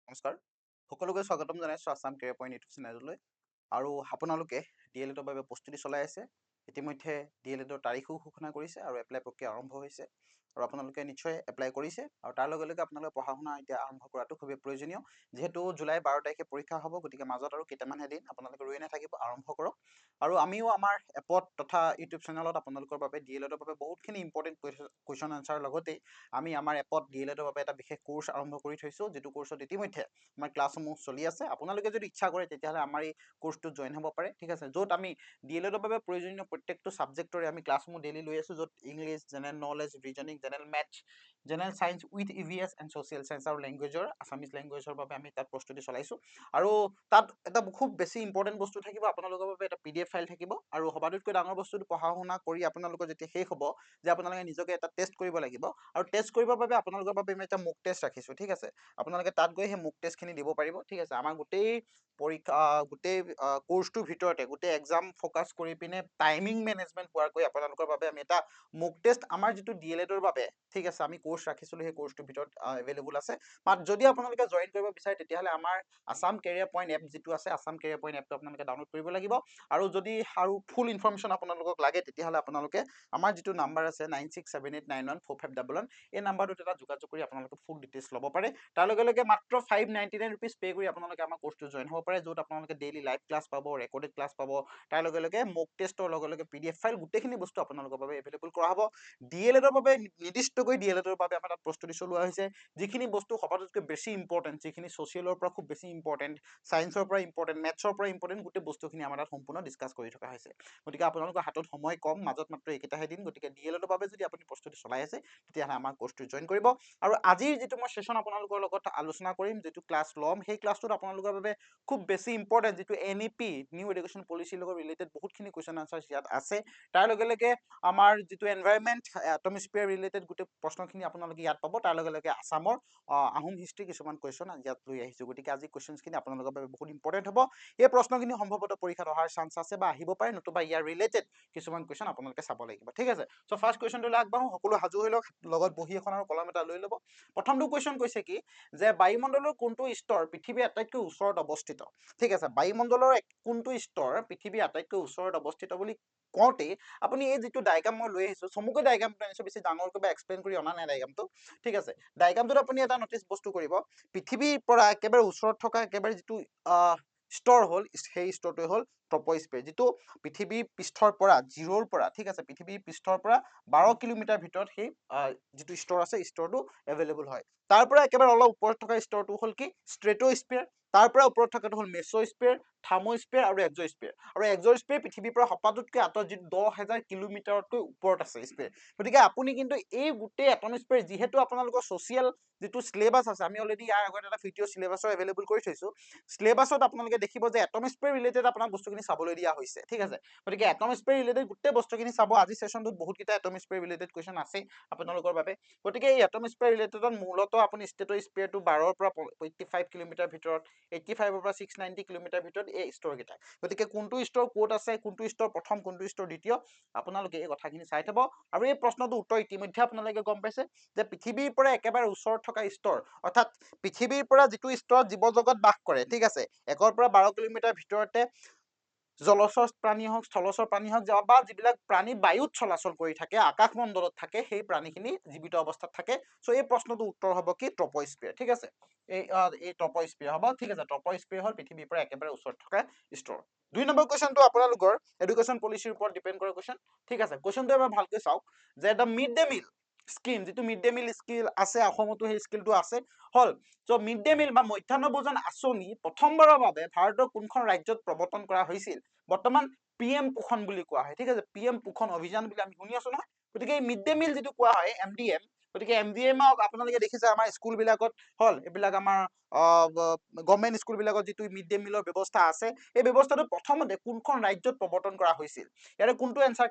নমস্কাৰ সকলোকে স্বাগতম জনাইছোঁ আছাম কেৰিয়াৰ পইণ্ট ইউটিউব চেনেললৈ আৰু আপোনালোকে DLEDৰ বাবে প্ৰস্তুতি চলাই আছে ইতিমধ্যে DLEDৰ তাৰিখো ঘোষণা কৰিছে আৰু এপ্লাই প্ৰক্ৰিয়া আৰম্ভ হৈছে আৰু আপোনালোকে নিশ্চয় এপ্লাই কৰিছে আৰু তাৰ লগে লগে আপোনালোকে পঢ়া শুনা এতিয়া আৰম্ভ কৰাটো খুবেই প্ৰয়োজনীয় যেহেতু জুলাই 12 তাৰিখে পৰীক্ষা হ'ব গতিকে মাজত আৰু কেইটামানহে দিন আপোনালোকে ৰৈ নাথাকিব আৰম্ভ কৰক আৰু আমিও আমাৰ এপত তথা ইউটিউব চেনেলত আপোনালোকৰ বাবে DLEDৰ বাবে বহুতখিনি ইম্পৰ্টেণ্ট কুৱেশ্যন আনচাৰ লগতে আমি আমাৰ এপত DLEDৰ বাবে এটা বিশেষ কোৰ্চ আৰম্ভ কৰি থৈছোঁ যিটো কোৰ্চত ইতিমধ্যে আমাৰ ক্লাছসমূহ চলি আছে আপোনালোকে যদি ইচ্ছা কৰে তেতিয়াহ'লে আমাৰ এই কোৰ্চটোত জইন হ'ব পাৰে ঠিক আছে য'ত আমি DLEDৰ বাবে প্ৰয়োজনীয় প্ৰত্যেকটো ছাবজেক্টৰে আমি ক্লাছসমূহ ডেইলি লৈ আছোঁ য'ত English general knowledge reasoning general maths general science with EVS and social science আৰু লেংগুৱেজৰ আছামিজ লেংগুৱেজৰ বাবে আমি তাত প্ৰস্তুতি চলাইছোঁ আৰু তাত এটা খুব বেছি ইম্পৰ্টেণ্ট বস্তু থাকিব আপোনালোকৰ বাবে এটা PDF ফাইল থাকিব আৰু সবাতোতকৈ ডাঙৰ বস্তুটো পঢ়া শুনা কৰি আপোনালোকৰ যেতিয়া শেষ হ'ব যে আপোনালোকে নিজকে এটা টেষ্ট কৰিব লাগিব আৰু টেষ্ট কৰিবৰ বাবে আপোনালোকৰ বাবে আমি এটা মুক টেষ্ট ৰাখিছোঁ ঠিক আছে আপোনালোকে তাত গৈ সেই মুক টেষ্টখিনি দিব পাৰিব ঠিক আছে আমাৰ গোটেই পৰীক্ষা গোটেই কোৰ্চটোৰ ভিতৰতে গোটেই এক্সাম ফ'কাছ কৰি পিনে টাইমিং মেনেজমেণ্ট হোৱাকৈ আপোনালোকৰ বাবে আমি এটা মুক টেষ্ট আমাৰ যিটো DLEDৰ বাবে ঠিক আছে আমি কোৰ্চ ৰাখিছিলোঁ সেই কোৰ্চটোৰ ভিতৰত এভেইলেবল আছে বাট যদি আপোনালোকে জইন কৰিব বিচাৰে তেতিয়াহ'লে আমাৰ আছাম কেৰিয়াৰ পইণ্ট এপ যিটো আছে আছাম কেৰিয়াৰ পইণ্ট এপটো আপোনালোকে ডাউনলোড কৰিব লাগিব আৰু যদি আৰু ফুল ইনফৰমেশ্যন আপোনালোকক লাগে তেতিয়াহ'লে আপোনালোকে আমাৰ যিটো নাম্বাৰ আছে 9678914511 এই নাম্বাৰটোত এটা যোগাযোগ কৰি আপোনালোকে ফুল ডিটেইলছ ল'ব পাৰে তাৰ লগে লগে মাত্ৰ 599 ৰুপিজ পে' কৰি আপোনালোকে আমাৰ কোৰ্চটো জইন হ'ব পাৰে য'ত আপোনালোকে ডেইলি লাইভ ক্লাছ পাব ৰেকৰ্ডেড ক্লাছ পাব তাৰ লগে লগে মক টেষ্টৰ লগে লগে PDF ফাইল গোটেইখিনি বস্তু আপোনালোকৰ বাবে এভেইলেবল কৰা হ'ব DLEDৰ বাবে নিৰ্দিষ্টকৈ DLEDৰ বাবে আমাৰ তাত প্ৰস্তুতি চলোৱা হৈছে যিখিনি বস্তু সবাতোতকৈ বেছি ইম্পৰ্টেণ্ট যিখিনি ছ'চিয়েলৰ পৰা খুব বেছি ইম্পৰ্টেণ্ট ছায়েন্সৰ পৰা ইম্পৰ্টেণ্ট মেথছৰ পৰা ইম্পৰ্টেণ্ট গোটেই বস্তুখিনি আমাৰ তাত সম্পূৰ্ণ ডিছকাছ কৰি থকা হৈছে গতিকে আপোনালোকৰ হাতত সময় কম মাজত মাত্ৰ এইকেইটাহে দিন গতিকে DLEDৰ বাবে যদি আপুনি প্ৰস্তুতি চলাই আছে তেতিয়াহ'লে আমাৰ কোৰ্চটো জইন কৰিব আৰু আজিৰ যিটো মই ছেশ্যন আপোনালোকৰ লগত আলোচনা কৰিম যিটো ক্লাছ ল'ম সেই ক্লাছটোত আপোনালোকৰ বাবে খুব বেছি ইম্পৰ্টেণ্ট যিটো NEP নিউ এডুকেশ্যন পলিচিৰ লগত ৰিলেটেড বহুতখিনি কুৱেশ্যন আনচাৰ ইয়াত আছে তাৰ লগে লগে আমাৰ যিটো এনভাইৰনমেণ্ট এটমস্ফিয়াৰ ৰিলেটেড গোটেই প্ৰশ্নখিনি আপোনালোকে ইয়াত পাব তাৰ লগে লগে আছামৰ আহোম হিষ্ট্ৰী কিছুমান কুৱেশ্যন ইয়াত লৈ আহিছোঁ গতিকে আজি কুৱেশ্যনখিনি আপোনালোকৰ বাবে বহুত ইম্পৰ্টেণ্ট হ'ব এই প্ৰশ্নখিনি সম্ভৱতঃ পৰীক্ষাত অহাৰ চান্স আছে বা আহিব পাৰে নতুবা ইয়াৰ ৰিলেটেড কিছুমান কুৱেশ্যন আপোনালোকে চাব লাগিব ঠিক আছে চ' ফাৰ্ষ্ট কুৱেশ্যনটোলৈ আগবাঢ়ো সকলো সাজু হৈ লওক লগত বহি এখন আৰু কলম এটা লৈ ল'ব প্ৰথমটো কুৱেশ্যন কৈছে কি যে বায়ুমণ্ডলৰ কোনটো স্তৰ পৃথিৱীৰ আটাইতকৈ ওচৰত অৱস্থিত ঠিক আছে বায়ুমণ্ডলৰ কোনটো স্তৰ পৃথিৱীৰ আটাইতকৈ ওচৰত অৱস্থিত বুলি কওঁতে আপুনি এই যিটো ডায়গ্ৰাম মই লৈ আহিছোঁ চমুকৈ ডায়গ্ৰামটো আনিছোঁ বেছি ডাঙৰকৈ বা এক্সপ্লেইন কৰি অনা নাই ডায়গ্ৰামটো ঠিক আছে ডায়গ্ৰামটোত আপুনি এটা নটিচ বস্তু কৰিব পৃথিৱীৰ পৰা একেবাৰে ওচৰত থকা একেবাৰে যিটো স্তৰ হ'ল সেই স্তৰটোৱে হ'ল ট্ৰপ'স্ফিয়াৰ যিটো পৃথিৱীৰ পৃষ্ঠৰ পৰা জিৰ'ৰ পৰা ঠিক আছে পৃথিৱীৰ পৃষ্ঠৰ পৰা 12 কিলোমিটাৰ ভিতৰত সেই যিটো স্তৰ আছে স্তৰটো এভেইলেবল হয় তাৰ পৰা একেবাৰে অলপ ওপৰত থকা স্তৰটো হ'ল কি ষ্ট্ৰেটোস্ফিয়াৰ তাৰ পৰা ওপৰত থকাটো হ'ল মেছ'স্ফিয়াৰ থাৰ্মোস্ফিয়াৰ আৰু এক্সোস্ফিয়াৰ আৰু এক্সোস্ফিয়াৰ পৃথিৱীৰ পৰা সবাতোতকৈ আঁতৰত যিটো 10,000 কিলোমিটাৰতকৈ ওপৰত আছে স্ফিয়াৰ গতিকে আপুনি কিন্তু এই গোটেই এটমস্ফিয়াৰ যিহেতু আপোনালোকৰ ছ'চিয়েল যিটো চিলেবাছ আছে আমি অলৰেডি ইয়াৰ আগত এটা ভিডিঅ' চিলেবাছৰ এভেইলেবল কৰি থৈছোঁ চিলেবাছত আপোনালোকে দেখিব যে এটমস্ফিয়াৰ ৰিলেটেড আপোনাক বস্তুখিনি চাবলৈ দিয়া হৈছে ঠিক আছে গতিকে এটমস্ফিয়াৰ ৰিলেটেড গোটেই বস্তুখিনি চাব আজি ছেশ্যনটোত বহুতকেইটা এটমস্ফিয়াৰ ৰিলেটেড কুৱেশ্যন আছে আপোনালোকৰ বাবে গতিকে এই এটমস্ফিয়াৰ ৰিলেটেডত মূলতঃ আপুনি ষ্ট্ৰেটোস্ফিয়াৰটো 12ৰ পৰা 85 কিলোমিটাৰ ভিতৰত 85ৰ পৰা 690 কিলোমিটাৰ ভিতৰত এই স্তৰকেইটা গতিকে কোনটো স্তৰ ক'ত আছে কোনটো স্তৰ প্ৰথম কোনটো স্তৰ দ্বিতীয় আপোনালোকে এই কথাখিনি চাই থ'ব আৰু এই প্ৰশ্নটোৰ উত্তৰ ইতিমধ্যে আপোনালোকে গম পাইছে যে পৃথিৱীৰ পৰা একেবাৰে ওচৰত থকা স্তৰ অৰ্থাৎ পৃথিৱীৰ পৰা যিটো স্তৰত জীৱ জগত বাস কৰে ঠিক আছে 1ৰ পৰা 12 কিলোমিটাৰ ভিতৰতে জলচৰ প্ৰাণী হওক স্থলচৰ প্ৰাণী হওক বা যিবিলাক প্ৰাণী বায়ুত চলাচল কৰি থাকে আকাশমণ্ডলত থাকে সেই প্ৰাণীখিনি জীৱিত অৱস্থাত থাকে চ' এই প্ৰশ্নটোৰ উত্তৰ হ'ব কি ট্ৰপ'স্ফিয়াৰ ঠিক আছে এই ট্ৰপ'স্ফিয়াৰ হ'ব ঠিক আছে ট্ৰপ'স্ফিয়াৰ হ'ল পৃথিৱীৰ পৰা একেবাৰে ওচৰত থকা স্তৰ 2 নম্বৰ কুৱেশ্যনটো আপোনালোকৰ এডুকেশ্যন পলিচিৰ ওপৰত ডিপেণ্ড কৰা কুৱেশ্যন ঠিক আছে কুৱেশ্যনটো এবাৰ ভালকৈ চাওক যে the mid day meal scheme যিটো মিড ডে মিল স্কিল আছে অসমতো সেই স্কিলটো আছে হ'ল চ' মিড ডে মিল বা মধ্যাহ্ন ভোজন আঁচনি প্ৰথমবাৰৰ বাবে ভাৰতৰ কোনখন ৰাজ্যত প্ৰৱৰ্তন কৰা হৈছিল বৰ্তমান PM পোষণ বুলি কোৱা হয় ঠিক আছে PM পোষণ অভিযান বুলি আমি শুনি আছো নহয় গতিকে এই মিড ডে মিল যিটো কোৱা হয় MDM গতিকে MDM আপোনালোকে দেখিছে আমাৰ স্কুলবিলাকত হ'ল এইবিলাক আমাৰ গভৰ্ণমেণ্ট স্কুলবিলাকত যিটো মিড ডে মিলৰ ব্যৱস্থা আছে এই ব্যৱস্থাটো প্ৰথমতে কোনখন ৰাজ্যত প্ৰৱৰ্তন কৰা হৈছিল ইয়াৰে কোনটো এনচাৰ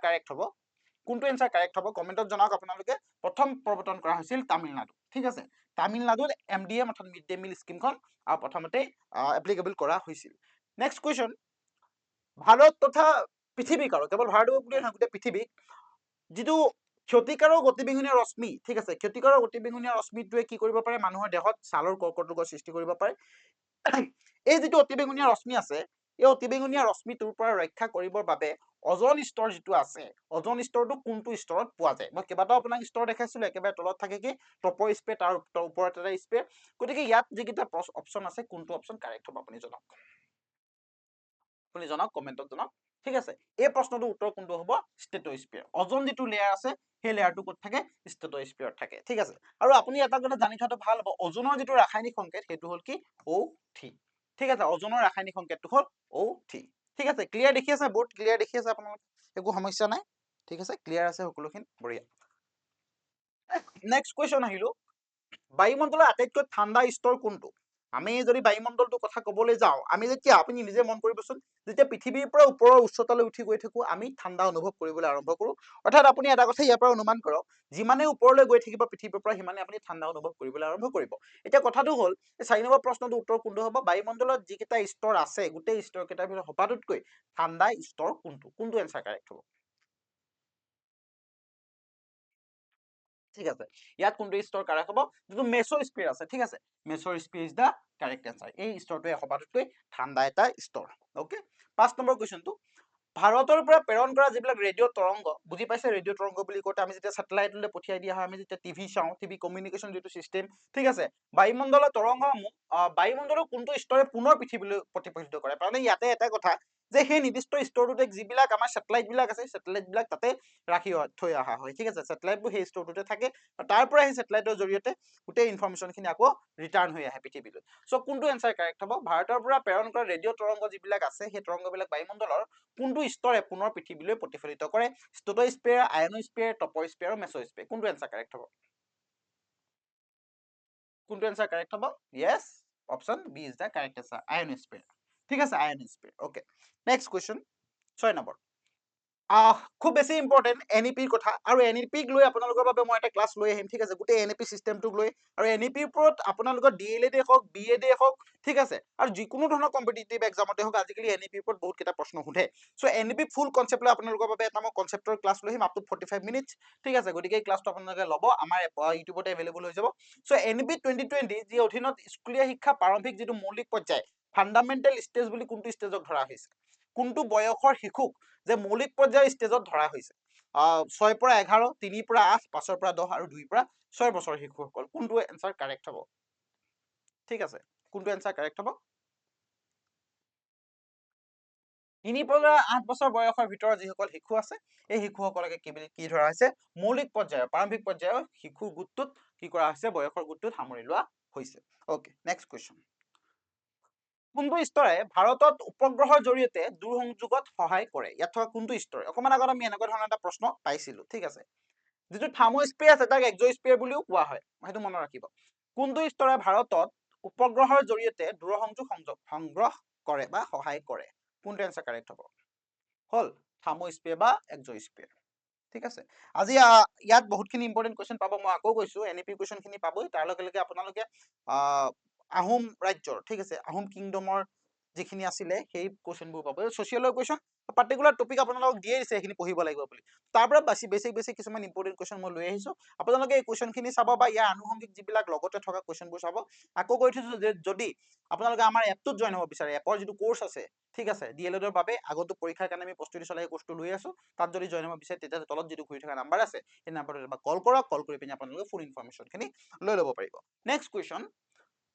কাৰেক্ট হ'ব কমেণ্টত জনাওক আপোনালোকে প্ৰথম প্ৰৱৰ্তন কৰা হৈছিল তামিলনাডু ঠিক আছে তামিলনাডুত MDM অৰ্থাৎ মিড ডে মিল স্কিমখন প্ৰথমতে এপ্লিকেবল কৰা হৈছিল নেক্সট কুৱেশ্যন ভাৰত তথা পৃথিৱীক আৰু কেৱল ভাৰতক বুলিয়ে নহয় গোটেই পৃথিৱীক যিটো ক্ষতিকাৰক অতিবেঙুনীয়া ৰশ্মি, ঠিক আছে, ক্ষতিকাৰক অতিবেঙুনীয়া ৰশ্মিটোৱে কি কৰিব পাৰে, মানুহৰ দেহত ছালৰ কৰ্কট ৰোগৰ সৃষ্টি কৰিব পাৰে। এই যিটো অতিবেঙুনীয়া ৰশ্মি আছে, এই অতিবেঙুনীয়া ৰশ্মিটোৰ পৰা ৰক্ষা কৰিবৰ বাবে অজন স্তৰ যিটো আছে, অজন স্তৰটো কোনটো স্তৰত পোৱা যায়? মই কেইবাটাও আপোনাক স্তৰ দেখাইছিলো, একেবাৰে তলত থাকে কি ট্ৰপো স্পেয়াৰ, তাৰ ওপৰত এটা স্পেয়াৰ। গতিকে ইয়াত যিকেইটা অপশ্যন আছে, কোনটো অপশ্যন কাৰেক্ট হ'ব আপুনি জনাওক, কমেণ্টত জনাওক। ঠিক আছে, এই প্ৰশ্নটোৰ উত্তৰ কোনটো হ'ব? ষ্ট্ৰেটোস্ফিয়াৰ। অজন যিটো লেয়াৰ আছে সেই লেয়াৰটো ক'ত থাকে? ষ্ট্ৰেটোস্ফিয়াৰত থাকে। ঠিক আছে, আৰু আপুনি এটা কথা জানি থোৱাটো ভাল হ'ব, অজনৰ যিটো ৰাসায়নিক সংকেত সেইটো হ'ল কি? O3। ঠিক আছে, অজনৰ ৰাসায়নিক সংকেতটো হ'ল O3। ঠিক আছে, ক্লিয়াৰ দেখি আছে? বহুত ক্লিয়াৰ দেখি আছে আপোনালোকে? একো সমস্যা নাই? ঠিক আছে, ক্লিয়াৰ আছে সকলোখিনি? বঢ়িয়া। নেক্সট কুৱেশ্যন আহিলো, বায়ুমণ্ডলৰ আটাইতকৈ ঠাণ্ডা স্তৰ কোনটো? আমি যদি বায়ুমণ্ডলটোৰ কথা ক'বলৈ যাওঁ, আমি যেতিয়া, আপুনি নিজে মন কৰিবচোন, যেতিয়া পৃথিৱীৰ পৰা ওপৰৰ উচ্চতালৈ উঠি গৈ থাকো, আমি ঠাণ্ডা অনুভৱ কৰিবলৈ আৰম্ভ কৰো। অৰ্থাৎ আপুনি এটা কথা ইয়াৰ পৰা অনুমান কৰক, যিমানে ওপৰলৈ গৈ থাকিব পৃথিৱীৰ পৰা, সিমানে আপুনি ঠাণ্ডা অনুভৱ কৰিবলৈ আৰম্ভ কৰিব। এতিয়া কথাটো হ'ল, 4 নম্বৰ প্ৰশ্নটোৰ উত্তৰ কোনটো হ'ব? বায়ুমণ্ডলত যিকেইটা স্তৰ আছে, গোটেই স্তৰ কেইটাৰ ভিতৰত সবাতোতকৈ ঠাণ্ডা স্তৰ কোনটো? কোনটো এনচাৰ কাৰেক্ট হ'ব? ঠিক আছে, ইয়াত কোনটো স্তৰ কাৰেক্ট হ'ব? যিটো মেছ'স্ফিয়াৰ আছে, ঠিক আছে, মেছ'স্ফিয়াৰ ইজ দা কাৰেক্ট এনচাৰ। এই স্তৰটোৱে সবাতোতকৈ ঠাণ্ডা এটা স্তৰ। অকে, 5 নম্বৰ কুৱেশ্যনটো, ভাৰতৰ পৰা প্ৰেৰণ কৰা যিবিলাক ৰেডিঅ' তৰংগ, বুজি পাইছে? ৰেডিঅ' তৰংগ বুলি কওঁতে আমি যেতিয়া ছেটেলাইটলৈ পঠিয়াই দিয়া হয়, আমি যেতিয়া টিভি চাওঁ, টিভি কমিউনিকেশ্যন যিটো চিষ্টেম, ঠিক আছে, বায়ুমণ্ডলৰ তৰংগসমূহ বায়ুমণ্ডলৰ কোনটো স্তৰে পুনৰ পৃথিৱীলৈ প্ৰতিফলিত কৰে? তাৰমানে ইয়াতে এটা কথা যে সেই নিৰ্দিষ্ট স্তৰটোতে যিবিলাক আমাৰ ছেটেলাইট বিলাক আছে, ছেটেলাইট বিলাক তাতে ৰাখি থৈ অহা হয়। ঠিক আছে, ছেটেলাইটবোৰ সেই স্তৰটোতে থাকে, তাৰ পৰা সেই ছেটেলাইটৰ জৰিয়তে গোটেই ইনফৰমেশ্যন খিনি আকৌ ৰিটাৰ্ণ হৈ আহে পৃথিৱীলৈ। চ' কোনটো এনচাৰ কাৰেক্ট হ'ব? ভাৰতৰ পৰা প্ৰেৰণ কৰা ৰেডিঅ' তৰংগ যিবিলাক আছে, সেই তৰংগবিলাক বায়ুমণ্ডলৰ কোনটো স্তৰে পুনৰ পৃথিৱীলৈ প্ৰতিফলিত কৰে? Stratosphere, ionosphere, troposphere, mesosphere. কোনটো এনচাৰ কাৰেক্ট হ'ব? কোনটো এনচাৰ কাৰেক্ট হ'ব? Yes, option B is the correct answer, ionosphere. ঠিক আছে, ionosphere. Okay, next question, 6 number. খুব বেছি ইম্পৰ্টেণ্ট NEP-ৰ কথা, আৰু NEP-ক লৈ আপোনালোকৰ বাবে মই এটা ক্লাছ লৈ আহিম। ঠিক আছে, গোটেই NEP চিষ্টেমটোক লৈ, আৰু NEP-ৰ ওপৰত আপোনালোকৰ DLED হওক, BED হওক, ঠিক আছে, আৰু যিকোনো ধৰণৰ কম্পিটিটিভ এক্সামতে হওক, আজিকালি NEP-ৰ ওপৰত বহুত কেইটা প্ৰশ্ন সোধে। চ' NEP ফুল কনচেপ্ট লৈ আপোনালোকৰ বাবে এটা মই কনচেপ্টৰ ক্লাছ লৈ আহিম, আপ টু 45 মিনিটছ। ঠিক আছে, গতিকে এই ক্লাছটো আপোনালোকে ল'ব, আমাৰ ইউটিউবতে এভেইলেবল হৈ যাব। চ' NEP 2020 যি অধীনত স্কুলীয়া শিক্ষা প্ৰাৰম্ভিক যিটো মৌলিক পৰ্যায়, ফাণ্ডামেণ্টেল ষ্টেজ বুলি কোনটো ষ্টেজক ধৰা হৈছে? কোনটো বয়সৰ শিশুক যে মৌলিক পৰ্যায়ৰ ষ্টেজত ধৰা হৈছে? 6 পৰা 11, 3 পৰা 8, 5 পৰা 10 আৰু 2 পৰা 6 বছৰ শিশুসকল। কোনটো এনচাৰ কাৰেক্ট হ'ব? ঠিক আছে, কোনটো এনচাৰ কাৰেক্ট হ'ব? 3 পৰা 8 বছৰ বয়সৰ ভিতৰত যিসকল শিশু আছে, এই শিশুসকলকে কি ধৰা হৈছে? মৌলিক পৰ্যায়ৰ, প্ৰাৰম্ভিক পৰ্যায়ৰ শিশু গোটটোত কি কৰা হৈছে? বয়সৰ গোটটোত সামৰি লোৱা হৈছে। অকে, নেক্সট কুৱেশ্যন, কোনটো স্তৰে ভাৰতত উপগ্ৰহৰ জৰিয়তে দূৰসংযোগত সহায় কৰে? ইয়াত থকা কোনটো স্তৰে? অকমান আগত আমি এনেকুৱা ধৰণৰ এটা প্ৰশ্ন পাইছিলো। ঠিক আছে, যিটো থাৰ্মোস্ফিয়াৰ আছে তাক এক্সোস্ফিয়াৰ বুলিও কোৱা হয়, সেইটো মনত ৰাখিব। কোনটো স্তৰে ভাৰতত উপগ্ৰহৰ জৰিয়তে সংগ্ৰহ কৰে বা সহায় কৰে? কোনটো এনচাৰ কাৰেক্ট হ'ব? হ'ল থাৰ্মোস্ফিয়াৰ বা এক্সোস্ফিয়াৰ। ঠিক আছে, আজি ইয়াত বহুতখিনি ইম্পৰ্টেণ্ট কুৱেশ্যন পাব। মই আকৌ কৈছো, NEP কুৱেশ্যন খিনি পাবই, তাৰ লগে লগে আপোনালোকে আহোম ৰাজ্যৰ, ঠিক আছে, আহোম কিংডমৰ যিখিনি আছিলে সেই কুৱেশ্যনবোৰ পাব। ছচিয়েলৰ কুৱেশ্যন পাৰ্টিকুলাৰ টপিক আপোনালোকক দিয়ে দিছে, সেইখিনি পঢ়িব লাগিব বুলি। তাৰ পৰা বেছিক কিছুমান ইম্পৰ্টেণ্ট কুৱেশ্যন মই লৈ আহিছো, আপোনালোকে এই কুৱেশ্যন খিনি চাব বা ইয়াৰ আনুষংগিক যিবিলাক লগতে থকা কুৱেশ্যনবোৰ চাব। আকৌ কৈ থৈছো যে যদি আপোনালোকে আমাৰ এপটোত জইন হ'ব বিচাৰে, এপৰ যিটো কোৰ্চ আছে, ঠিক আছে, DLED-ৰ বাবে আগতো পৰীক্ষাৰ কাৰণে আমি প্ৰস্তুতি চলাই কোৰ্চটো লৈ আছো, তাত যদি জইন হ'ব বিচাৰে তেতিয়া তলত যিটো ঘূৰি থকা নাম্বাৰ আছে, সেই নাম্বাৰটোত এবাৰ কল কৰক, কল কৰি পিনি আপোনালোকে ফুল ইনফৰমেশ্যন খিনি লৈ ল'ব পাৰিব। নেক্সট কুৱেশ্যন,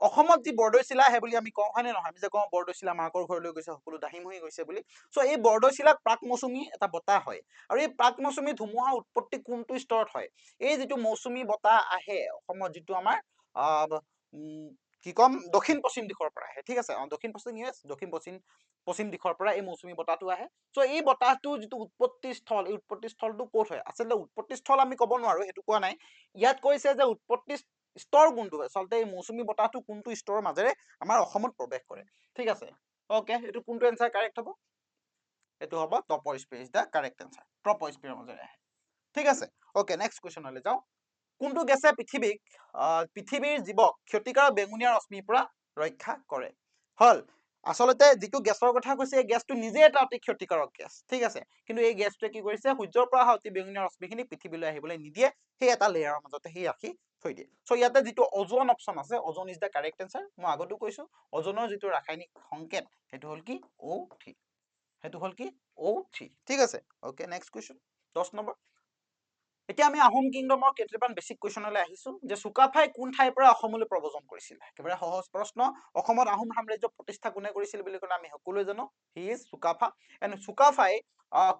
অসমত যি বৰদৈচিলা আহে বুলি আমি কওঁ, হয় নে নহয়? আমি যে কওঁ বৰদৈচিলা মাকৰ ঘৰলৈ গৈছে, সকলো দাহিম হৈ গৈছে বুলি। চ' এই বৰদৈচিলাক প্ৰাক মৌচুমী এটা বতাহ হয়, আৰু এই প্ৰাক মৌচুমী ধুমুহাৰ উৎপত্তি কোনটো স্তৰত হয়? এই যিটো মৌচুমী বতাহ আহে অসমত, যিটো আমাৰ কি কম, দক্ষিণ পশ্চিম দিশৰ পৰা আহে। ঠিক আছে, দক্ষিণ পশ্চিম দিশৰ পৰা এই মৌচুমী বতাহটো আহে। চ' এই বতাহটো যিটো উৎপত্তি স্থল, এই উৎপত্তি স্থলটো ক'ত হয়? আচলতে উৎপত্তি স্থল আমি ক'ব নোৱাৰো, সেইটো কোৱা নাই। ইয়াত কৈছে যে উৎপত্তি স্তৰ কোনটো হয়? আচলতে এই মৌচুমী বতাহটো কোনটো স্তৰৰ মাজেৰে আমাৰ অসমত প্ৰৱেশ কৰে? ঠিক আছে, অকে, এইটো কোনটো এনচাৰ কাৰেক্ট হ'ব? এইটো হ'ব ট্ৰপোস্ফিয়াৰ ইজ দা কাৰেক্ট এনচাৰ, ট্ৰপোস্ফিয়াৰৰ মাজেৰে আহে। ঠিক আছে, অকে, নেক্সট কুৱেশ্যনলৈ যাওঁ। কোনটো গেছে পৃথিৱীৰ জীৱক ক্ষতিকাৰক বেঙুনীয়া ৰশ্মিৰ পৰা ৰক্ষা কৰে? হ'ল আচলতে যিটো গেছৰ কথা কৈছে এই গেছটো নিজে এটা অতি ক্ষতিকাৰক গেছ ঠিক আছে কিন্তু এই গেছটোৱে কি কৰিছে সূৰ্যৰ পৰা অহা অতি বেঙুনীয়া ৰশ্মিখিনি পৃথিৱীলৈ আহিবলৈ নিদিয়ে সেই এটা লেয়াৰৰ মাজতে সি ৰাখি থৈ দিয়ে চ' ইয়াতে যিটো অজন অপশ্যন আছে অজন ইজ দ্য কাৰেক্ট এনচাৰ মই আগতো কৈছো অজনৰ যিটো ৰাসায়নিক সংকেত সেইটো হ'ল কি O3 সেইটো হ'ল কি O3 ঠিক আছে ওকে নেক্সট কুৱেশ্যন 10 নম্বৰ এতিয়া আমি আহোম কিংডমৰ কেইটামান বেছিক কুৱেশ্যনলৈ আহিছো যে চুকাফাই কোন ঠাইৰ পৰা অসমলৈ প্ৰব্ৰজন কৰিছিল একেবাৰে সহজ প্ৰশ্ন অসমত আহোম সাম্ৰাজ্য প্ৰতিষ্ঠা কোনে কৰিছিল বুলি ক'লে আমি সকলোৱে জানো হি ইজ চুকাফা এণ্ড চুকাফাই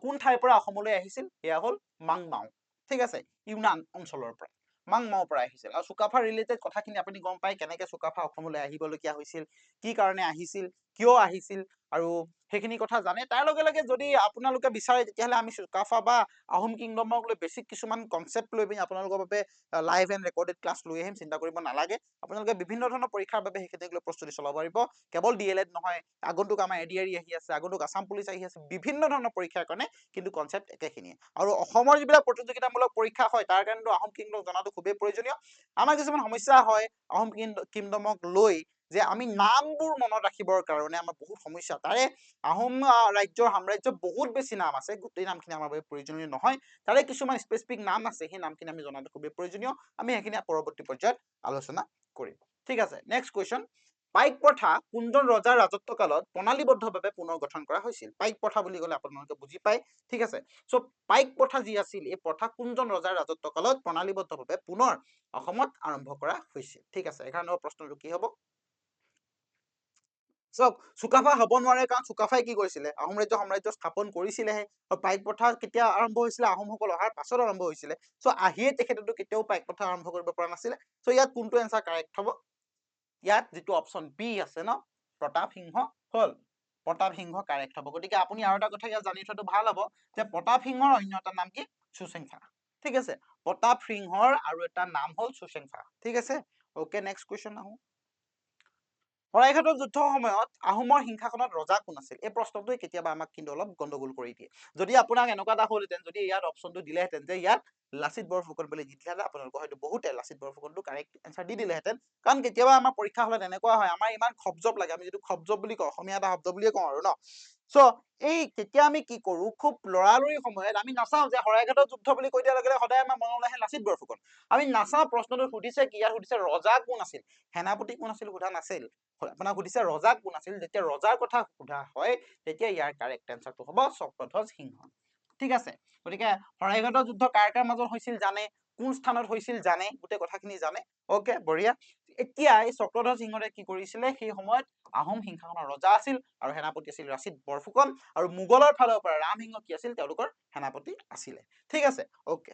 কোন ঠাইৰ পৰা অসমলৈ আহিছিল এয়া হ'ল মাংমাও ঠিক আছে ইউনান অঞ্চলৰ পৰা মাংমাওৰ পৰা আহিছিল আৰু চুকাফা ৰিলেটেড কথাখিনি আপুনি গম পায় কেনেকৈ চুকাফা অসমলৈ আহিবলগীয়া হৈছিল কি কাৰণে আহিছিল কিয় আহিছিল আৰু সেইখিনি কথা জানে তাৰ লগে লগে যদি আপোনালোকে বিচাৰে তেতিয়াহ'লে আমি চুকাফা বা আহোম কিংডমক লৈ বেছিক কিছুমান কনচেপ্ট লৈ পিনি আপোনালোকৰ বাবে লাইভ এণ্ড ৰেকৰ্ডেড ক্লাছ লৈ আহিম চিন্তা কৰিব নালাগে আপোনালোকে বিভিন্ন ধৰণৰ পৰীক্ষাৰ বাবে সেইখিনিক লৈ প্ৰস্তুতি চলাব পাৰিব কেৱল DLED নহয় আগন্তুক আমাৰ ADRE আহি আছে আগন্তুক আসাম পুলিচ আহি আছে বিভিন্ন ধৰণৰ পৰীক্ষাৰ কাৰণে কিন্তু কনচেপ্ট একেখিনিয়ে আৰু অসমৰ যিবিলাক প্ৰতিযোগিতামূলক পৰীক্ষা হয় তাৰ কাৰণে আহোম কিংডম জনাটো খুবেই প্ৰয়োজনীয় আমাৰ কিছুমান সমস্যা হয় আহোম কিংডমক লৈ যে আমি নামবোৰ মনত ৰাখিবৰ কাৰণে আমাৰ বহুত সমস্যা তাৰে আহোম ৰাজ্যৰ সাম্ৰাজ্য বহুত বেছি নাম আছে গোটেই নামখিনি আমাৰ বাবে প্ৰয়োজনীয় নহয় তাৰে কিছুমান স্পেচিফিক নাম আছে সেই নামখিনি আমি জনাটো খুবেই প্ৰয়োজনীয় আমি সেইখিনি পৰৱৰ্তী পৰ্যায়ত আলোচনা কৰিম ঠিক আছে নেক্সট কুৱেশ্যন পাইক প্ৰথা কোনজন ৰজাৰ ৰাজত্ব কালত প্ৰণালীবদ্ধভাৱে পুনৰ গঠন কৰা হৈছিল পাইক প্ৰথা বুলি ক'লে আপোনালোকে বুজি পায় ঠিক আছে চ' পাইক প্ৰথা যি আছিল এই প্ৰথা কোনজন ৰজাৰ ৰাজত্ব কালত প্ৰণালীবদ্ধভাৱে পুনৰ অসমত আৰম্ভ কৰা হৈছিল ঠিক আছে 11 নম্বৰ প্ৰশ্নটো কি হ'ব চাওক চুকাফা হ'ব নোৱাৰে কাৰণ চুকাফাই কি কৰিছিলে আহোম সাম্ৰাজ্য স্থাপন কৰিছিলেহে আৰু পাইক প্ৰথা কেতিয়া আৰম্ভ হৈছিলে আহোমসকল অহাৰ পাছত আৰম্ভ হৈছিলে চ' আহিয়ে তেখেতেতো কেতিয়াও পাইক প্ৰথা আৰম্ভ কৰিব পৰা নাছিলে চ' ইয়াত কোনটো এনচাৰ কাৰেক্ট হ'ব ইয়াত যিটো অপশ্যন বি আছে ন প্ৰতাপ সিংহ হ'ল প্ৰতাপ সিংহ কাৰেক্ট হ'ব গতিকে আপুনি আৰু এটা কথা ইয়াত জানি থোৱাটো ভাল হ'ব যে প্ৰতাপ সিংহৰ অন্য এটা নাম কি চুচেংফা ঠিক আছে প্ৰতাপ সিংহৰ আৰু এটা নাম হ'ল চুচেংফা ঠিক আছে ওকে নেক্সট কুৱেশ্যন আহো শৰাইঘাটৰ যুদ্ধৰ সময়ত আহোমৰ সিংহাসনত ৰজা কোন আছিল এই প্ৰশ্নটোৱে কেতিয়াবা আমাক কিন্তু অলপ গণ্ডগোল কৰি দিয়ে যদি আপোনাক এনেকুৱা এটা হ'লহেঁতেন যদি ইয়াত অপশ্যনটো দিলেহেঁতেন যে ইয়াত লাচিত বৰফুকন বুলি দি দিলে আপোনালোকৰ হয়তো বহুতে লাচিত বৰফুকনটো কাৰেক্ট এনচাৰ দি দিলেহেঁতেন কাৰণ কেতিয়াবা আমাৰ পৰীক্ষা হলত এনেকুৱা হয় আমাৰ ইমান খবজব লাগে আমি যিটো খবজব বুলি কওঁ অসমীয়া এটা শব্দ বুলিয়ে কওঁ আৰু ন চ' এই তেতিয়া আমি কি কৰো খুব লৰালৰি সময়ত আমি নাচাওঁ যে শৰাইঘাটৰ যুদ্ধ বুলি কৈ দিয়াৰ লগে লগে সদায় আমাৰ মনলৈ আহে লাচিত বৰফুকন আমি নাচাওঁ প্ৰশ্নটো সুধিছে কি ইয়াত সুধিছে ৰজা কোন আছিল সেনাপতি কোন আছিল সোধা নাছিল আপোনাক সুধিছে ৰজা কোন আছিল যেতিয়া ৰজাৰ কথা সোধা হয় তেতিয়া ইয়াৰ কাৰেক্ট এনচাৰটো হ'ব চক্ৰধ্বজ সিংহ ঠিক আছে গতিকে শৰাইঘাটৰ যুদ্ধ কাৰ কাৰ মাজত হৈছিল জানে কোন স্থানত হৈছিল জানে গোটেই কথাখিনি জানে ওকে বঢ়িয়া এতিয়া এই চক্ৰধ্বজ সিংহৰে কি কৰিছিলে সেই সময়ত আহোম সিংহাসনৰ ৰজা আছিল আৰু সেনাপতি আছিল লাচিত বৰফুকন আৰু মোগলৰ ফালৰ পৰা ৰাম সিংহ কি আছিল তেওঁলোকৰ সেনাপতি আছিলে ঠিক আছে okay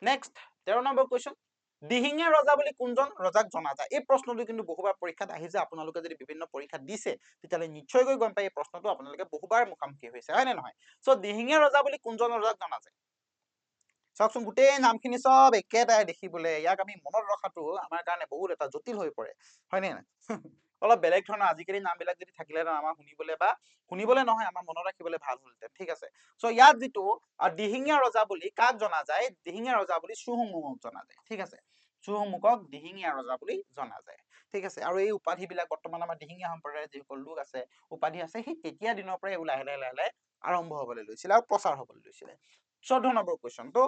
next 13 number question Dihingia ৰজা বুলি কোনজন ৰজাক জনা যায় এই প্ৰশ্নটো কিন্তু বহুবাৰ পৰীক্ষাত আহিছে আপোনালোকে যদি বিভিন্ন পৰীক্ষাত দিছে তেতিয়াহ'লে নিশ্চয়কৈ গম পায় এই প্ৰশ্নটো আপোনালোকে বহুবাৰ মুখামুখি হৈছে হয় নে নহয় চ' দিহিঙীয়া ৰজা বুলি কোনজন ৰজাক জনা যায় চাওকচোন গোটেই নামখিনি চব একেটাই দেখিবলৈ ইয়াক আমি মনত ৰখাটো আমাৰ কাৰণে বহুত এটা জটিল হৈ পৰে হয় নে নাই অলপ বেলেগ ধৰণৰ আজিকালি নামবিলাক যদি থাকিলে আমাৰ শুনিবলৈ নহয় আমাৰ মনত ৰাখিবলৈ ভাল হ'লহেঁতেন ঠিক আছে চ' ইয়াত যিটো দিহিঙীয়া ৰজা বুলি কাক জনা যায় দিহিঙীয়া ৰজা বুলি চুহুংমুঙক জনা যায় ঠিক আছে চুহুংমুঙক দিহিঙীয়া ৰজা বুলি জনা যায় ঠিক আছে আৰু এই উপাধিবিলাক বৰ্তমান আমাৰ দিহিঙীয়া সম্প্ৰদায়ৰ যিসকল লোক আছে উপাধি আছে সেই তেতিয়া দিনৰ পৰাই লাহে লাহে আৰম্ভ হ'বলৈ লৈছিলে আৰু প্ৰচাৰ হ'বলৈ লৈছিলে 14 নম্বৰ কুৱেশ্যন তো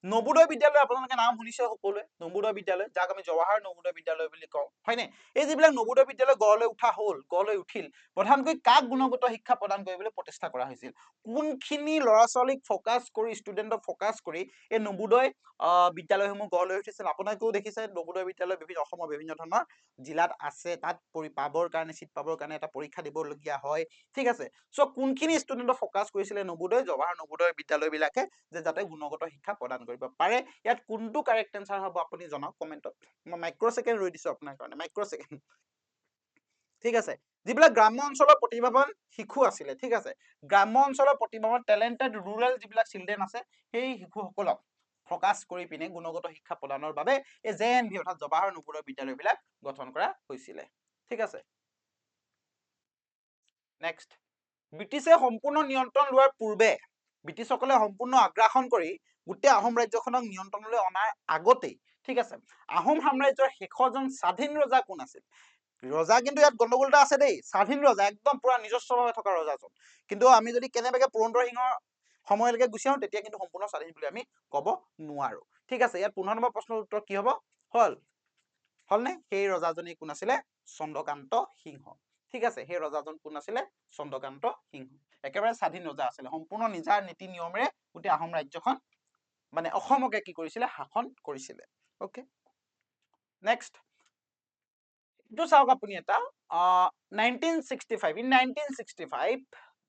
নবোদয় বিদ্যালয় আপোনালোকে নাম শুনিছে সকলোৱে নবোদয় বিদ্যালয় যাক আমি জৱাহৰ নবোদয় বিদ্যালয় বুলি কওঁ হয়নে এই যিবিলাক নবোদয় বিদ্যালয় গঢ়লৈ উঠিল প্ৰধানকৈ কাক গুণগত শিক্ষা প্ৰদান কৰিবলৈ প্ৰতিষ্ঠা কৰা হৈছিল কোনখিনি ল'ৰা ছোৱালীক ফ'কাছ কৰি ষ্টুডেণ্টক ফ'কাছ কৰি এই নবোদয় বিদ্যালয়সমূহ গঢ়লৈ উঠিছিল আপোনালোকেও দেখিছে নবোদয় বিদ্যালয় অসমৰ বিভিন্ন ধৰণৰ জিলাত আছে তাত পাবৰ কাৰণে চিট পাবৰ কাৰণে এটা পৰীক্ষা দিবলগীয়া হয় ঠিক আছে চ' কোনখিনি ষ্টুডেণ্টক ফ'কাছ কৰিছিলে জৱাহৰ নবোদয় বিদ্যালয়বিলাকে যে যাতে গুণগত শিক্ষা প্ৰদান কৰিব পাৰে ইয়াত কোনটো কাৰেক্ট এনচাৰ হ'ব আপুনি জনাওক কমেণ্টত মই মাইক্ৰ' ছেকেণ্ড ৰৈ দিছো আপোনাৰ কাৰণে মাইক্ৰ' ছেকেণ্ড ঠিক আছে যিবিলাক গ্ৰাম্য অঞ্চলৰ প্ৰতিভাৱান শিশু আছিলে ঠিক আছে গ্ৰাম্য অঞ্চলৰ প্ৰতিভাৱান টেলেণ্টেড ৰুৰেল যিবিলাক চিলড্ৰেন আছে সেই শিশুসকলক ফ'কাছ কৰি পিনে গুণগত শিক্ষা প্ৰদানৰ বাবে এই JNV অৰ্থাৎ জৱাহৰ নবোদয় বিদ্যালয়বিলাক গঠন কৰা হৈছিলে ঠিক আছে নেক্সট ব্ৰিটিছে সম্পূৰ্ণ নিয়ন্ত্ৰণ লোৱাৰ পূৰ্বে ব্ৰিটিছসকলে সম্পূৰ্ণ আগ্ৰাসন কৰি গোটেই আহোম ৰাজ্যখনক নিয়ন্ত্ৰণলৈ অনাৰ আগতেই ঠিক আছে আহোম সাম্ৰাজ্যৰ শেষৰজন স্বাধীন ৰজা কোন আছিল ৰজা কিন্তু ইয়াত গণ্ডগোল এটা আছে দেই, স্বাধীন ৰজা, একদম পুৰা নিজস্বভাৱে থকা ৰজাজন। কিন্তু আমি যদি কেনেবাকে পুৰন্দৰ সিংহৰ সময়লৈকে গুচি আহোঁ তেতিয়া কিন্তু সম্পূৰ্ণ স্বাধীন বুলি আমি ক'ব নোৱাৰো। ঠিক আছে, ইয়াত 15 নম্বৰ প্ৰশ্নৰ উত্তৰ কি হ'ব? হলনে? সেই ৰজাজনী কোন আছিলে? চন্দ্ৰকান্ত সিংহ। ঠিক আছে, সেই ৰজাজন কোন আছিলে? চন্দ্ৰকান্ত সিংহ। একেবাৰে স্বাধীন ৰজা আছিলে, সম্পূৰ্ণ নিজাৰ নীতি নিয়মেৰে গোটেই আহোম ৰাজ্যখন মানে অসমকে কি কৰিছিলে? শাসন কৰিছিলে। অ'কে, নেক্সট এইটো চাওক আপুনি এটা 1965 ইন 1965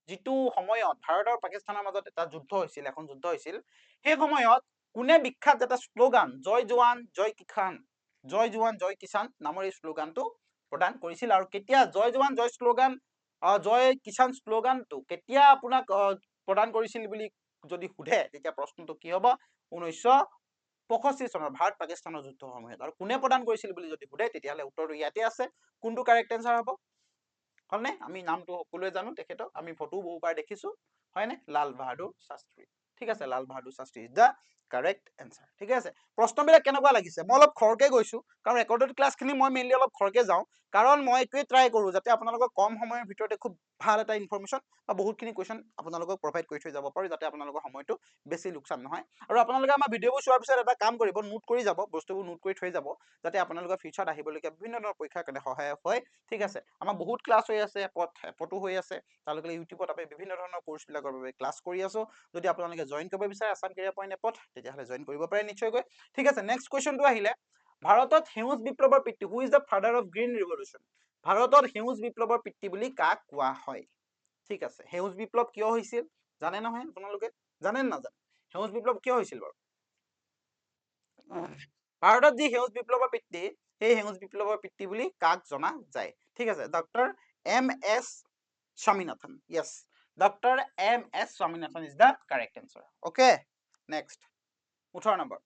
যিটো সময়ত ভাৰত আৰু পাকিস্তানৰ মাজত এটা যুদ্ধ হৈছিল, এখন যুদ্ধ হৈছিল, সেই সময়ত কোনে বিখ্যাত এটা শ্লোগান জয় জোৱান জয় কিষাণ, জয় জোৱান জয় কিষাণ নামৰ এই শ্লোগানটো প্ৰদান কৰিছিল? আৰু কেতিয়া জয় জোৱান জয় শ্লোগান জয় কিষাণ শ্লোগানটো কেতিয়া আপোনাক প্ৰদান কৰিছিল বুলি যদি সোধে তেতিয়া প্ৰশ্নটো কি হ'ব? 1965 চনৰ ভাৰত পাকিস্তানৰ যুদ্ধৰ সময়ত। আৰু কোনে প্ৰদান কৰিছিল বুলি যদি সোধে তেতিয়াহ'লে উত্তৰটো ইয়াতে আছে। কোনটো কাৰেক্ট এনচাৰ হ'ব? হয়নে? আমি নামটো সকলোৱে জানো তেখেতক, আমি ফটো বহুবাৰ দেখিছো, হয়নে? লাল বাহাদুৰ শাস্ত্ৰী। ঠিক আছে, Lal Bahadur Shastri is the correct answer. ঠিক আছে, প্ৰশ্নবিলাক কেনেকুৱা লাগিছে? মই অলপ খৰকে গৈছো কাৰণ ৰেকৰ্ডেড ক্লাছখিনি মই মেইনলি অলপ খৰকে যাওঁ, কাৰণ মই এইটোৱে ট্ৰাই কৰোঁ যাতে আপোনালোকক কম সময়ৰ ভিতৰতে খুব ভাল এটা ইনফৰমেশ্যন বা বহুতখিনি কুৱেশ্যন আপোনালোকক প্ৰভাইড কৰি থৈ যাব পাৰোঁ, যাতে আপোনালোকৰ সময়টো বেছি লোকচান নহয়। আৰু আপোনালোকে আমাৰ ভিডিঅ'বোৰ চোৱাৰ পিছত এটা কাম কৰিব, নোট কৰি যাব, বস্তুবোৰ নোট কৰি থৈ যাব, যাতে আপোনালোকৰ ফিউচাৰত আহিবলগীয়া বিভিন্ন ধৰণৰ পৰীক্ষাৰ কাৰণে সহায়ক হয়। ঠিক আছে, আমাৰ বহুত ক্লাছ হৈ আছে, এপতো হৈ আছে, তেওঁলোকে ইউটিউবত আমি বিভিন্ন ধৰণৰ কোৰ্চবিলাকৰ বাবে ক্লাছ কৰি আছো। যদি আপোনালোকে জইন কৰিব বিচাৰে আছাম কেৰিয়াৰ পইণ্ট এপত তেতিয়াহ'লে জইন কৰিব পাৰে নিশ্চয়কৈ। ঠিক আছে, নেক্সট কুৱেশ্যনটো আহিলে, ভাৰতত সেউজ বিপ্লৱৰ পিতৃ, who is the father of green revolution? ভাৰতত সেউজ বিপ্লৱৰ পিতৃ বুলি কাক কোৱা হয়? ঠিক আছে, সেউজ বিপ্লৱ কিয় হৈছিল জানে নহয় আপোনালোকে? জানে নে নাজানে সেউজ বিপ্লৱ কিয় হৈছিল বাৰু? ভাৰতত যি সেউজ বিপ্লৱৰ পিতৃ, সেই সেউজ বিপ্লৱৰ পিতৃ বুলি কাক জনা যায়? ঠিক আছে, doctor M S Swaminathan. Yes, doctor M S Swaminathan is the correct answer. Okay, next 18 number,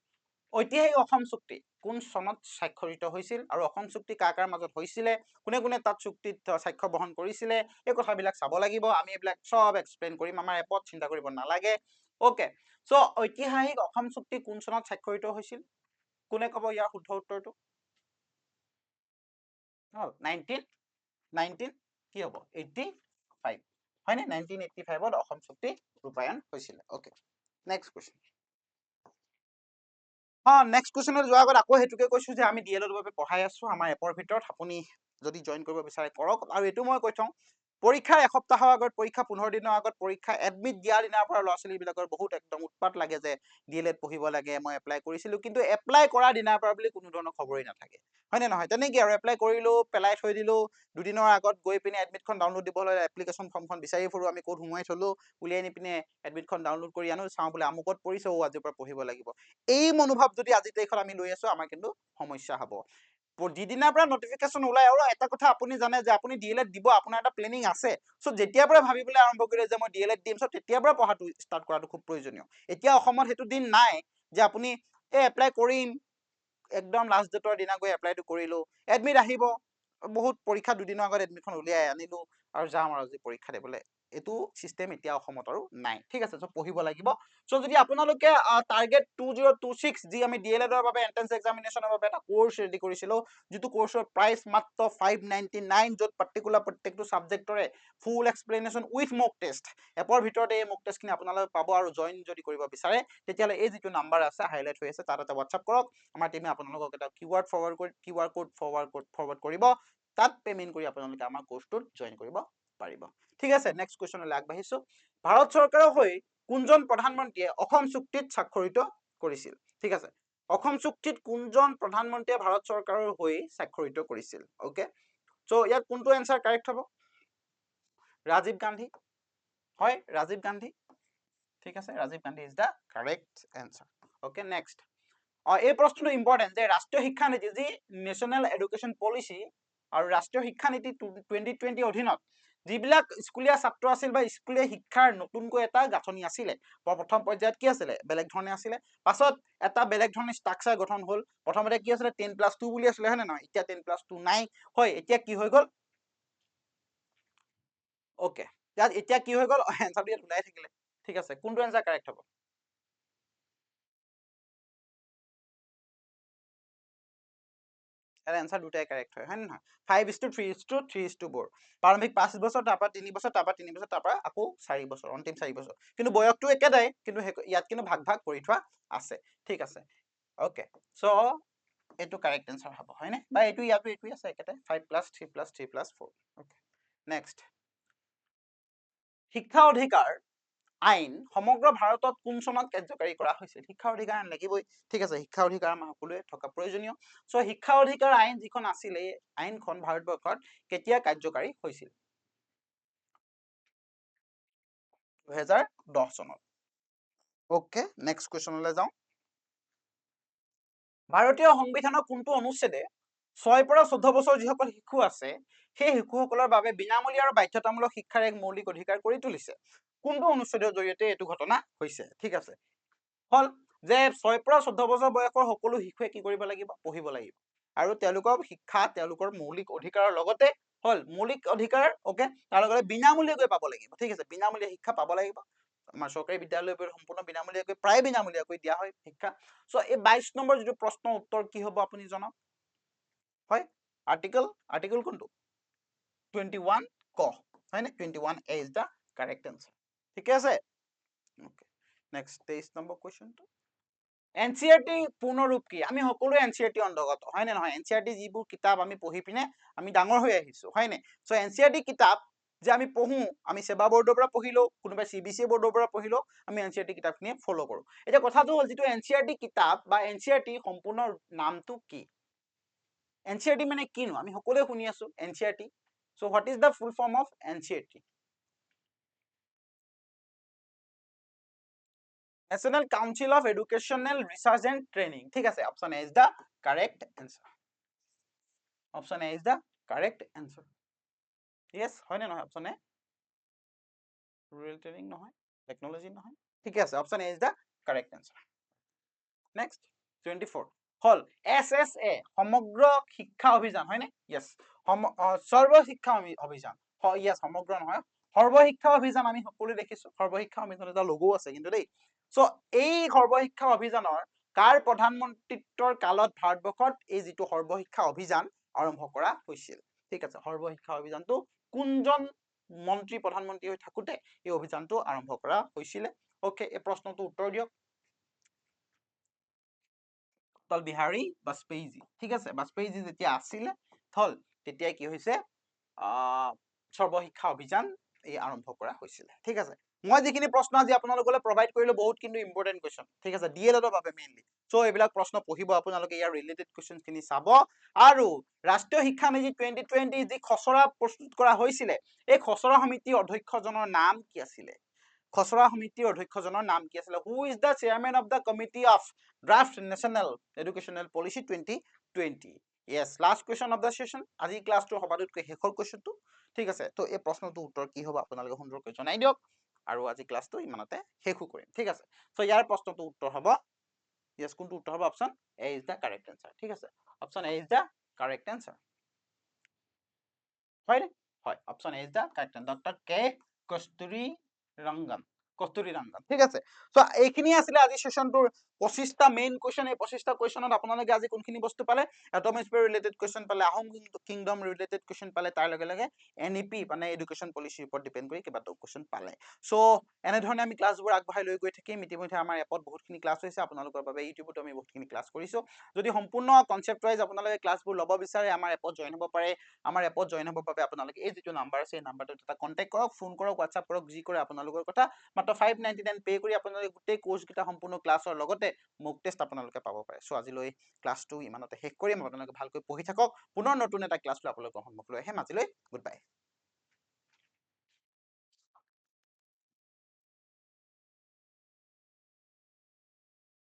ঐতিহাসিক অসম চুক্তি কোন চনত স্বাক্ষৰিত হৈছিল? আৰু অসম চুক্তি কাৰ কাৰ মাজত হৈছিলে? কোনে কোনে তাত চুক্তিত স্বাক্ষৰ বহন কৰিছিলে? এই কথাবিলাক চাব লাগিব, আমি এইবিলাক চব এক্সপ্লেইন কৰিম আমাৰ এপত, চিন্তা কৰিব নালাগে। অ'কে, চ' ঐতিহাসিক অসম চুক্তি কোন চনত স্বাক্ষৰিত হৈছিল? কোনে ক'ব ইয়াৰ শুদ্ধ উত্তৰটো? 19 কি হ'ব? 85, হয়নে? 1985ত অসম চুক্তি ৰূপায়ণ হৈছিলে। Okay, next question. নেক্সট কুৱেশ্যনত যোৱাৰ আগত আকৌ সেইটোকে কৈছো যে আমি DL ৰ বাবে পঢ়াই আছো আমাৰ এপৰ ভিতৰত, আপুনি যদি জইন কৰিব বিচাৰে কৰক। আৰু এইটো মই কৈ থওঁ, পৰীক্ষাৰ এসপ্তাহৰ আগত, পৰীক্ষা 15 দিনৰ আগত, পৰীক্ষা এডমিট দিয়াৰ দিনাৰ পৰা ল'ৰা ছোৱালীবিলাকৰ বহুত একদম উৎপাত লাগে যে DL পঢ়িব লাগে, মই এপ্লাই কৰিছিলো, কিন্তু এপ্লাই কৰাৰ দিনাৰ পৰা বুলি কোনো ধৰণৰ খবৰেই নাথাকে, হয়নে নহয়? তেনেকৈ আৰু এপ্লাই কৰিলো, পেলাই থৈ দিলো, দুদিনৰ আগত গৈ পিনে এডমিটখন ডাউনলোড দিব হ'লে এপ্লিকেশ্যন ফৰ্মখন বিচাৰি ফুৰো, আমি ক'ত সোমোৱাই থলো, উলিয়াই নি পিনে এডমিটখন ডাউনলোড কৰি আনো, চাওঁ বোলে আমুকত পৰিছে, আজিৰ পৰা পঢ়িব লাগিব। এই মনোভাৱ যদি আজি তাৰিখত আমি লৈ আছো, আমাৰ কিন্তু সমস্যা হ'ব। যিদিনাৰ পৰা নটিফিকেশ্যন ওলাই, আৰু এটা কথা আপুনি জানে যে আপুনি DL দিব, আপোনাৰ এটা প্লেনিং আছে, চ' যেতিয়াৰ পৰা ভাবিবলৈ আৰম্ভ কৰিলে যে মই DL দিম, চ' তেতিয়াৰ পৰা পঢ়াটো ষ্টাৰ্ট কৰাটো খুব প্ৰয়োজনীয়। এতিয়া অসমত সেইটো দিন নাই যে আপুনি এপ্লাই কৰিম, একদম লাষ্ট ডেটৰ দিনা গৈ এপ্লাইটো কৰিলো, এডমিট আহিব, বহুত পৰীক্ষা দুদিনৰ আগত এডমিটখন উলিয়াই আনিলো আৰু যাম আৰু আজি পৰীক্ষা দিবলৈ, এইটো চিষ্টেম এতিয়া অসমত আৰু নাই। ঠিক আছে, চ' পঢ়িব লাগিব। চ' যদি আপোনালোকে টাৰ্গেট 2026 যি আমি DLED ৰ বাবে এন্ট্ৰেন্স এক্সামিনেশ্যনৰ বাবে এটা কোৰ্চ ৰেডি কৰিছিলো, যিটো কোৰ্চৰ প্ৰাইচ মাত্ৰ 599, য'ত প্ৰত্যেকটো ছাবজেক্টৰে ফুল এক্সপ্লেনেশ্যন উইথ মক টেষ্ট, এপৰ ভিতৰতে এই মক টেষ্টখিনি আপোনালোকে পাব। আৰু জইন যদি কৰিব বিচাৰে তেতিয়াহ'লে এই যিটো নাম্বাৰ আছে হাইলাইট হৈ আছে, তাত এটা হোৱাটছআপ কৰক, আমাৰ টিমে আপোনালোকক এটা QR কোড ফৰৱাৰ্ড কৰিব, তাত পেমেন্ট কৰি আপোনালোকে আমাৰ কোৰ্চটোত জইন কৰিব পাৰিব। ঠিক আছে, নেক্সট কুৱেশ্যনলৈ আগবাঢ়িছো। ভাৰত চৰকাৰৰ হৈ কোনজন প্ৰধানমন্ত্ৰীয়ে অসম চুক্তিত স্বাক্ষৰিত কৰিছিল? ঠিক আছে, অসম চুক্তিত কোনজন প্ৰধানমন্ত্ৰীয়ে ভাৰত চৰকাৰৰ হৈ স্বাক্ষৰিত কৰিছিল? অ'কে, চ' ইয়াত কোনটো এনচাৰ কাৰেক্ট হ'ব? ৰাজীৱ গান্ধী, হয়, ৰাজীৱ গান্ধী। ঠিক আছে, Rajiv Gandhi is the correct answer. Okay, next এই প্ৰশ্নটো ইম্পৰ্টেণ্ট যে ৰাষ্ট্ৰীয় শিক্ষানীতি যি নেশ্যনেল এডুকেশ্যন পলিচি আৰু ৰাষ্ট্ৰীয় শিক্ষানীতি 2020 অধীনত যিবিলাক স্কুলীয়া ছাত্ৰ আছিল বা স্কুলীয়া শিক্ষাৰ নতুনকৈ এটা গাঁথনি আছিলে, প্ৰথম পৰ্যায়ত কি আছিলে? বেলেগ ধৰণে আছিলে, পাছত এটা বেলেগ ধৰণে ষ্ট্ৰাকচাৰ গঠন হ'ল। প্ৰথমতে কি আছিলে? 10+2 বুলি আছিলে, হয় নে নহয়? এতিয়া 10+2 নাই, হয়, এতিয়া কি হৈ গ'ল? অ'কে, ইয়াত এতিয়া কি হৈ গ'ল? এনচাৰটো ইয়াত ওলাই থাকিলে। ঠিক আছে, কোনটো এনচাৰ কাৰেক্ট হ'ব? ইয়াৰ এনসাৰ দুটাই কাৰেক্ট হয় হয় নহয় 5:3:3:4 প্ৰাৰম্ভিক 5 বছৰ তাৰপৰা 3 বছৰ তাৰপৰা 3 বছৰ তাৰপৰা আকৌ 4 বছৰ অন্তিম 4 বছৰ কিন্তু বয়সটো একেটাই কিন্তু ইয়াত কিন্তু ভাগ ভাগ কৰি থোৱা আছে ঠিক আছে ওকে সো এইটো কাৰেক্ট এনসাৰ হ'ব হয় নে বা এইটো ইয়াতো এইটোই আছে একেটাই 5+3+3+4 ওকে নেক্সট শিক্ষা অধিকাৰ আইন সমগ্ৰ ভাৰতত কোন চনত কাৰ্যকাৰী কৰা হৈছিল শিক্ষা অধিকাৰ আইন লাগিবই ঠিক আছে শিক্ষা অধিকাৰ আমাৰ সকলোৱে থকা প্ৰয়োজনীয় সো শিক্ষা অধিকাৰ আইন যিখন আছিল এই আইনখন ভাৰতবৰ্ষত কেতিয়া কাৰ্যকাৰী হৈছিল 2010 চনত ওকে নেক্সট কোৱেশ্চনলৈ যাওঁ ভাৰতীয় সংবিধানৰ কোনটো অনুচ্ছেদে 6 পৰা 14 বছৰ যিসকল শিশু আছে সেই শিশুসকলৰ বাবে বিনামূলীয়া আৰু বাধ্যতামূলক শিক্ষাৰ এক মৌলিক অধিকাৰ কৰি তুলিছে কোনটো অনুচ্ছেদৰ জৰিয়তে এইটো ঘটনা হৈছে ঠিক আছে হল যে 6 পৰা 14 বছৰ বয়সৰ সকলো শিশুৱে কি কৰিব লাগিব পঢ়িব লাগিব আৰু তেওঁলোকৰ শিক্ষা তেওঁলোকৰ মৌলিক অধিকাৰৰ লগতে হল মৌলিক অধিকাৰ ওকে তাৰ লগতে বিনামূলীয়াকৈ পাব লাগিব ঠিক আছে বিনামূলীয়া শিক্ষা পাব লাগিব আমাৰ চৰকাৰী বিদ্যালয়বোৰ সম্পূৰ্ণ বিনামূলীয়াকৈ প্ৰায় বিনামূলীয়াকৈ দিয়া হয় শিক্ষা সো এই 22 নম্বৰ যেটো প্ৰশ্ন উত্তৰ কি হ'ব আপুনি জনাওক হয় আৰ্টিকেল কোনটো 21 ক হয় নে 21 এ ইজ দা কাৰেক্ট আনসাৰ ঠিক আছে ওকে নেক্সট 23 নম্বৰ কোৱেশ্চনটো এনসিআৰটি পূৰ্ণৰূপ কি আমি সকলো এনসিআৰটি অন্তৰ্গত হয় নে নহয় এনসিআৰটি যিবোৰ কিতাপ আমি পঢ়ি পিনে আমি ডাঙৰ হৈ আহিছো হয় নে সো এনসিআৰটি কিতাপ যে আমি পঢ়ো আমি সেবা বোৰ্ডৰ পৰা পঢ়িলো কোনোবা সিবিএসই বোৰ্ডৰ পৰা পঢ়িলো আমি এনসিআৰটি কিতাপখিনি ফলো কৰো এটা কথাটো হল যেটো এনসিআৰটি কিতাপ বা এনসিআৰটি সম্পূৰ্ণ নামটো কি এনসিআৰটি মানে কিনো আমি সকলোৱে শুনি আছো NCERT so what is the full form of NCERT National Council of Educational Research and Training ঠিক আছে option A is the correct answer option A is the correct answer yes হয় না নহয় অপশন এ রুরাল ট্রেনিং নহয় technology নহয় ঠিক আছে option A is the correct answer next 24 হল SSA সমগ্ৰ শিক্ষা অভিযান হয় নে ইয়েস সৰ্ব শিক্ষা অভিযান ইয়েস সমগ্ৰ নহয় সৰ্বশিক্ষা অভিযান আমি সকলো দেখিছো সৰ্বশিক্ষা অভিযানৰ এটা লোগো আছে কিন্তু দেই সো এই সৰ্বশিক্ষা অভিযানৰ কাৰ প্ৰধানমন্ত্ৰীত্বৰ কালত ভাৰতবৰ্ষত এই যেটো সৰ্বশিক্ষা অভিযান আৰম্ভ কৰা হৈছিল ঠিক আছে সৰ্বশিক্ষা অভিযানটো কোনজন মন্ত্ৰী প্ৰধানমন্ত্ৰী হৈ থাকোতে এই অভিযানটো আৰম্ভ কৰা হৈছিল ওকে এই প্ৰশ্নটো উত্তৰ দিয়ক অটল বিহাৰী বাজপেয়ীজী ঠিক আছে বাজপেয়ীজী যেতিয়া আছিলে হল তেতিয়া কি হৈছে সৰ্বশিক্ষা অভিযান এই আৰম্ভ কৰা হৈছিল ঠিক আছে মই যিখিনি প্ৰশ্ন আজি আপোনালোকলৈ প্ৰভাইড কৰিলো বহুত কিন্তু ইম্পৰ্টেন্ট কোৱেশ্চন ঠিক আছে ডিএলএডৰ বাবে মেইনলি সো এইবিলাক প্ৰশ্ন পঢ়িব আপোনালোকে ইয়াৰ ৰিলেটেড কোৱেশ্চনখিনি চাব আৰু ৰাষ্ট্ৰীয় শিক্ষা নীতি 2020 যি খচৰা প্ৰস্তুত কৰা হৈছিল এই খচৰা সমিতিৰ অধ্যক্ষজনৰ নাম কি আছিল খচৰা সমিতিৰ অধ্যক্ষজনৰ নাম কি আছিল who is the chairman of the committee of draft national educational policy 2020 yes last question of the session আজি ক্লাছটো সবাতোকৈ শেষৰ কোৱেশ্চনটো ঠিক আছে তো এই প্ৰশ্নটো উত্তৰ কি হ'ব আপোনালোকে সুন্দৰকৈ জনাই দিয়ক আৰু আজি ক্লাছটো ইমানতে শেষো কৰিম ঠিক আছে সো ইয়াৰ প্ৰশ্নটো উত্তৰ হ'ব yes কোনটো উত্তৰ হ'ব option A is the correct answer ঠিক আছে option A is the correct answer হয় হয় option A is the correct answer doctor K Kasturi Rangan ঠিক আছে সো এইখিনি আছিল আজি সেশনটোৰ 25টা মেইন কোৱেশ্চন এই 25টা কোৱেশ্চনত আপোনালোকে আজি কোনখিনি বস্তু পালে এটমিক স্পিয়াৰ ৰিলেটেড কোৱেশ্চন পালে আহোম কিংডম ৰিলেটেড কোৱেশ্চন পালে তাৰ লগে লগে এনইপি মানে এডুকেশন পলিচিৰ ওপৰত ডিপেন্ড কৰি কিবাটো কোৱেশ্চন পালে সো এনে ধৰণে আমি ক্লাছবোৰ আগবঢ়াই লৈ গৈ থাকিম ইতিমধ্যে আমাৰ এপত বহুতখিনি ক্লাছ হৈছে আপোনালোকৰ বাবে ইউটিউবত আমি বহুতখিনি ক্লাছ কৰিছো যদি সম্পূৰ্ণ কনসেপ্ট ওয়াইজ আপোনালোকে ক্লাছবোৰ ল'ব বিচাৰে আমাৰ এপত জয়েন হ'ব পাৰে আমাৰ এপত জয়েন হ'ব বাবে আপোনালোকে এই যেটো নাম্বাৰ আছে এই নাম্বাৰটোত এটা কন্টাক্ট কৰক ফোন কৰক WhatsApp কৰক যি কৰে আপোনালোকৰ কথা মাত্ৰ 599 পে কৰি আপোনালোকে গোটেই কোৰ্স কিটা সম্পূৰ্ণ ক্লাছৰ লগতে মক টেষ্ট আপোনালোকে পাব পাৰে সো আজিলৈ ক্লাছটো ইমানতে শেষ কৰিম আপোনালোকে ভালকৈ পঢ়ি থাকক পুনৰ নতুন এটা ক্লাছ লৈ আপোনালোকৰ সন্মুখলৈ আহিম আজিলৈ গুড বাই